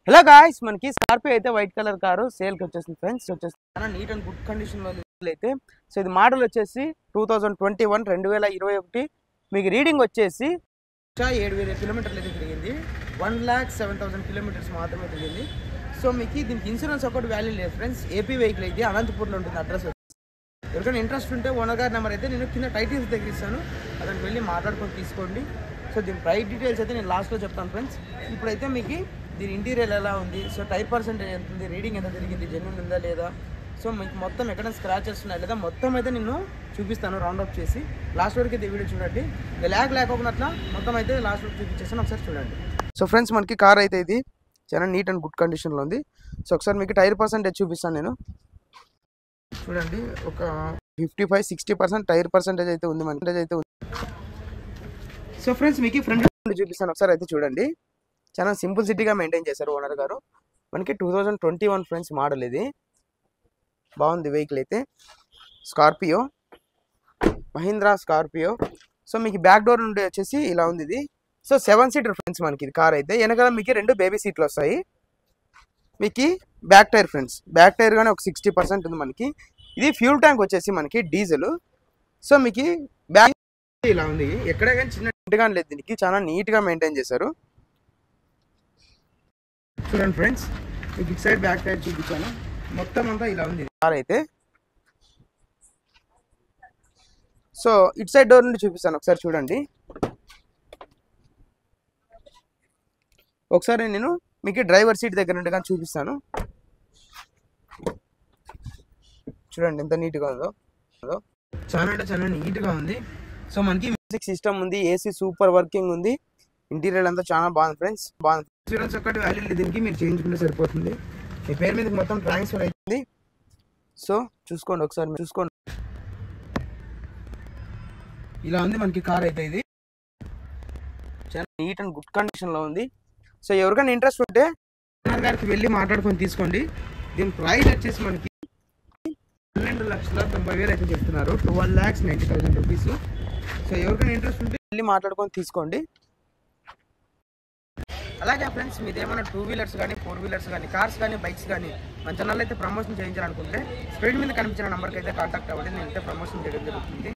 Hello guys, మనకి Scorpio అయితే white colour car సేల్కి వచ్చేసింది ఫ్రెండ్స్. చాలా నీట్ అండ్ గుడ్ కండిషన్లో అయితే. సో ఇది మోడల్ వచ్చేసి 2021 2021 మీకు రీడింగ్ వచ్చేసి 7,000 కిలోమీటర్లు అయితే తిరిగింది. 1,07,000 కిలోమీటర్స్ మాత్రమే తిరిగింది. సో మీకు దీనికి ఇన్సూరెన్స్ ఒకటి వాల్యూ లేదు ఫ్రెండ్స్. ఏపీ వెహికల్ అయితే అనంతపూర్లో ఉంటుంది అడ్రస్. ఎవరికైనా ఇంట్రెస్ట్ ఉంటే ఓనర్ గారి నెంబర్ అయితే నేను కింద టైటిల్స్ దగ్గర ఇస్తాను, అతనికి వెళ్ళి మాట్లాడుకొని తీసుకోండి. సో దీని ప్రైస్ డీటెయిల్స్ అయితే నేను లాస్ట్లో చెప్తాను ఫ్రెండ్స్. ఇప్పుడైతే మీకు దీని ఇంటీరియర్ ఎలా ఉంది, సో టైర్ పర్సెంటేజ్ ఎంత ఉంది, రీడింగ్ ఎంత తిరిగింది, జెన్యూన్ ఉందా లేదా, సో మీకు మొత్తం ఎక్కడైనా స్క్రాచెస్ ఉన్నాయి లేదా మొత్తం అయితే నేను చూపిస్తాను రౌండ్ అప్ చేసి. లాస్ట్ వరకు అయితే వీడియో చూడండి. లేకపోయినట్లా మొత్తం అయితే లాస్ట్ వరకు చూపించేస్తాను, ఒకసారి చూడండి. సో ఫ్రెండ్స్, మనకి కార్ అయితే ఇది చాలా నీట్ అండ్ గుడ్ కండిషన్లో ఉంది. సో ఒకసారి మీకు టైర్ పర్సెంటేజ్ చూపిస్తాను నేను. చూడండి, ఒక 55-60% టైర్ పర్సెంటేజ్ అయితే ఉంది మనకి. సో ఫ్రెండ్స్, మీకు ఫ్రంట్ చూపిస్తాను, ఒకసారి అయితే చూడండి. చాలా సింపుల్ సిటీగా మెయింటైన్ చేశారు ఓనర్ గారు. మనకి 2021 ఫ్రెండ్స్ మోడల్ ఇది. బాగుంది వెహికల్ అయితే. Scorpio, Mahindra Scorpio. సో మీకు బ్యాక్ డోర్ నుండి వచ్చేసి ఇలా ఉంది ఇది. సో 7 సీటర్ ఫ్రెండ్స్ మనకి ఇది కార్ అయితే. వెనకాల మీకు 2 బేబీ సీట్లు వస్తాయి. మీకు back tyre friends, back tyre కానీ ఒక 60% ఉంది మనకి. ఇది ఫ్యూల్ ట్యాంక్ వచ్చేసి మనకి డీజిల్. సో మీకు బ్యాక్ ఇలా ఉంది, ఎక్కడ కానీ చిన్న ఇంటిగా లేదు దీనికి. చాలా నీట్గా మెయింటైన్ చేశారు. చూడండి ఫ్రెండ్స్, మీకు ఇటు సైడ్ బ్యాక్ టైర్ చూపించాను, మొత్తం అంతా ఇలా ఉంది కార్ అయితే. సో ఇటు సైడ్ డోర్ నుండి చూపిస్తాను, ఒకసారి చూడండి. ఒకసారి నేను మీకు డ్రైవర్ సీట్ దగ్గర నుండి కానీ చూపిస్తాను. చూడండి ఎంత నీట్గా ఉందో. చాలా అంటే చాలా నీట్గా ఉంది. సో మనకి మ్యూజిక్ సిస్టమ్ ఉంది, ఏసీ సూపర్ వర్కింగ్ ఉంది, ఇంటీరియర్ అంతా చాలా బాగుంది ఫ్రెండ్స్. బాగుంది. ఇన్సూరెన్స్ ఒక్కటి వాల్యూ దీనికి మీరు చేయించుకుంటే సరిపోతుంది. మీ పేరు మీద మొత్తం ట్రాన్స్ఫర్ అవుతుంది. సో చూసుకోండి, ఒకసారి మీరు చూసుకోండి. ఇలా ఉంది మనకి కార్ అయితే ఇది. చాలా నీట్ అండ్ గుడ్ కండిషన్లో ఉంది. సో ఎవరికైనా ఇంట్రెస్ట్ ఉంటే ఓనర్ గారికి వెళ్ళి మాట్లాడుకొని తీసుకోండి. దీని ప్రైస్ వచ్చేసి మనకి 12,90,000 అయితే చెప్తున్నారు, 12,90,000 రూపీస్. సో ఎవరికైనా ఇంట్రెస్ట్ ఉంటే వెళ్ళి మాట్లాడుకొని తీసుకోండి. అలాగే ఫ్రెండ్స్, మీది ఏమైనా 2 వీలర్స్ కానీ 4 వీలర్స్ కానీ కార్స్ కానీ బైక్స్ కానీ మన ఛానల్ అయితే ప్రమోషన్ చేయించాలనుకుంటే స్క్రీన్ మీద కనిపించిన నెంబర్కి అయితే కాంటాక్ట్ అవ్వండి. నేను అయితే ప్రమోషన్ చేయడం జరుగుతుంది.